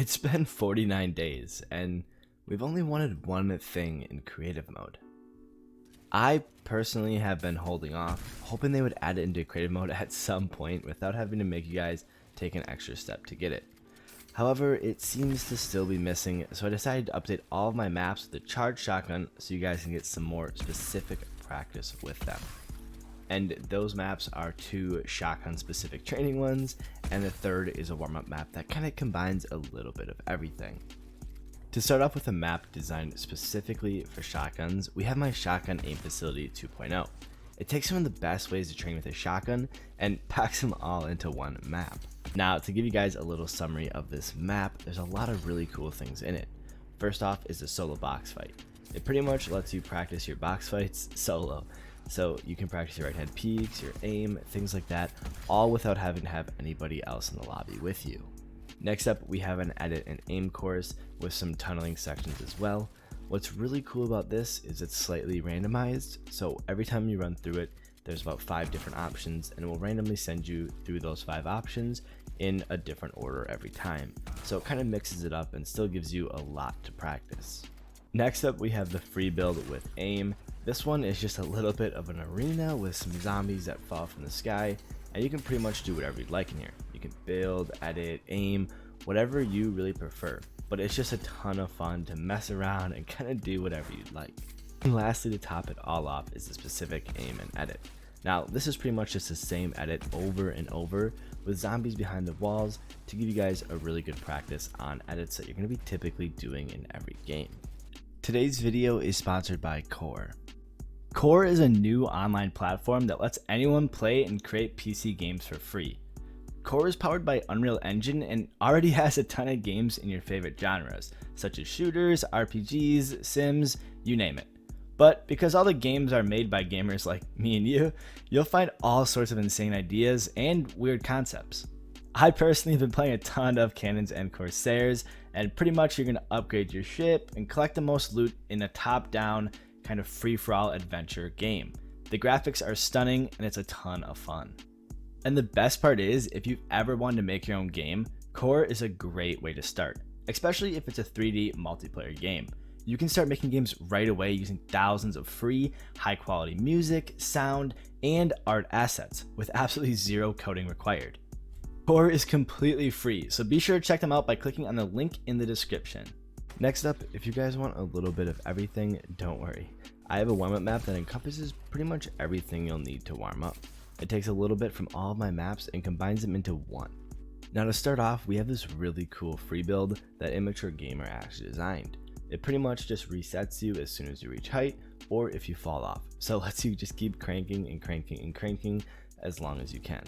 It's been 49 days, and we've only wanted one thing in creative mode. I personally have been holding off, hoping they would add it into creative mode at some point without having to make you guys take an extra step to get it. However, it seems to still be missing, so I decided to update all of my maps with the charged shotgun so you guys can get some more specific practice with them. And those maps are two shotgun specific training ones, and the third is a warm-up map that kind of combines a little bit of everything. To start off with a map designed specifically for shotguns, we have my Shotgun Aim Facility 2.0. It takes some of the best ways to train with a shotgun and packs them all into one map. Now, to give you guys a little summary of this map, there's a lot of really cool things in it. First off is the solo box fight. It pretty much lets you practice your box fights solo. So you can practice your right hand peeks, your aim, things like that, all without having to have anybody else in the lobby with you. Next up, we have an edit and aim course with some tunneling sections as well. What's really cool about this is it's slightly randomized, so every time you run through it, there's about 5 different options, and it will randomly send you through those 5 options in a different order every time. So it kind of mixes it up and still gives you a lot to practice. Next up, we have the free build with aim. This one is just a little bit of an arena with some zombies that fall from the sky, and you can pretty much do whatever you'd like in here. You can build, edit, aim, whatever you really prefer, but it's just a ton of fun to mess around and kind of do whatever you'd like. And lastly, to top it all off is the specific aim and edit. Now, this is pretty much just the same edit over and over with zombies behind the walls to give you guys a really good practice on edits that you're going to be typically doing in every game. Today's video is sponsored by Core. Core is a new online platform that lets anyone play and create PC games for free. Core is powered by Unreal Engine and already has a ton of games in your favorite genres, such as shooters, RPGs, Sims, you name it. But because all the games are made by gamers like me and you, you'll find all sorts of insane ideas and weird concepts. I personally have been playing a ton of Cannons and Corsairs, and pretty much you're going to upgrade your ship and collect the most loot in a top-down kind of free-for-all adventure game. The graphics are stunning and it's a ton of fun. And the best part is, if you've ever wanted to make your own game, Core is a great way to start, especially if it's a 3D multiplayer game. You can start making games right away using thousands of free, high-quality music, sound, and art assets with absolutely zero coding required. Core is completely free, so be sure to check them out by clicking on the link in the description. Next up, if you guys want a little bit of everything, don't worry. I have a warm-up map that encompasses pretty much everything you'll need to warm up. It takes a little bit from all of my maps and combines them into one. Now to start off, we have this really cool free build that Immature Gamer actually designed. It pretty much just resets you as soon as you reach height or if you fall off, so it lets you just keep cranking and cranking and cranking as long as you can.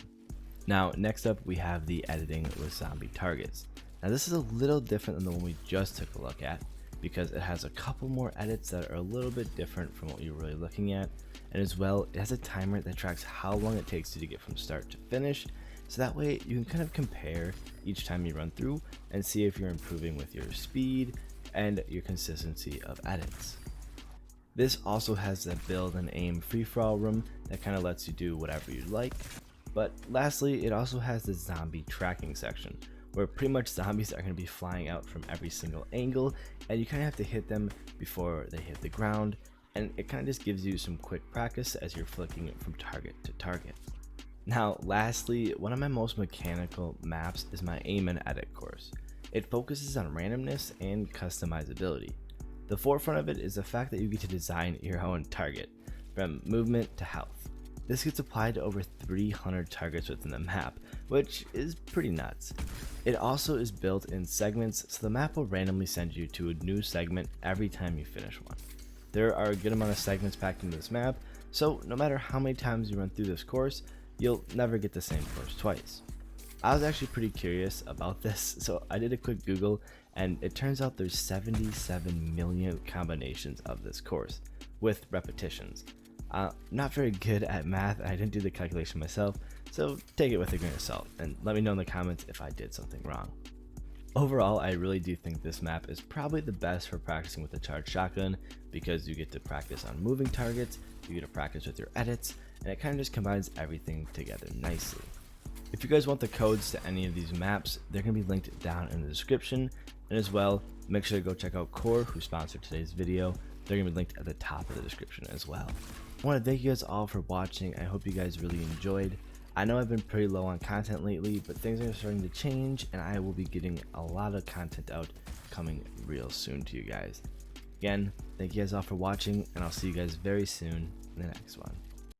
Now next up, we have the editing with zombie targets. Now this is a little different than the one we just took a look at because it has a couple more edits that are a little bit different from what you're really looking at, and as well it has a timer that tracks how long it takes you to get from start to finish, so that way you can kind of compare each time you run through and see if you're improving with your speed and your consistency of edits. This also has the build and aim free-for-all room that kind of lets you do whatever you like. But lastly, it also has the zombie tracking section, where pretty much zombies are going to be flying out from every single angle, and you kind of have to hit them before they hit the ground, and it kind of just gives you some quick practice as you're flicking it from target to target. Now lastly, one of my most mechanical maps is my aim and edit course. It focuses on randomness and customizability. The forefront of it is the fact that you get to design your own target, from movement to health. This gets applied to over 300 targets within the map, which is pretty nuts. It also is built in segments, so the map will randomly send you to a new segment every time you finish one. There are a good amount of segments packed into this map, so no matter how many times you run through this course, you'll never get the same course twice. I was actually pretty curious about this, so I did a quick Google, and it turns out there's 77 million combinations of this course, with repetitions. Not very good at math, I didn't do the calculation myself, so take it with a grain of salt, and let me know in the comments if I did something wrong. Overall, I really do think this map is probably the best for practicing with the charged shotgun, because you get to practice on moving targets, you get to practice with your edits, and it kind of just combines everything together nicely. If you guys want the codes to any of these maps, they're going to be linked down in the description. And as well, make sure to go check out Core, who sponsored today's video. They're going to be linked at the top of the description as well. I want to thank you guys all for watching. I hope you guys really enjoyed. I know I've been pretty low on content lately, but things are starting to change, and I will be getting a lot of content out coming real soon to you guys. Again, thank you guys all for watching, and I'll see you guys very soon in the next one.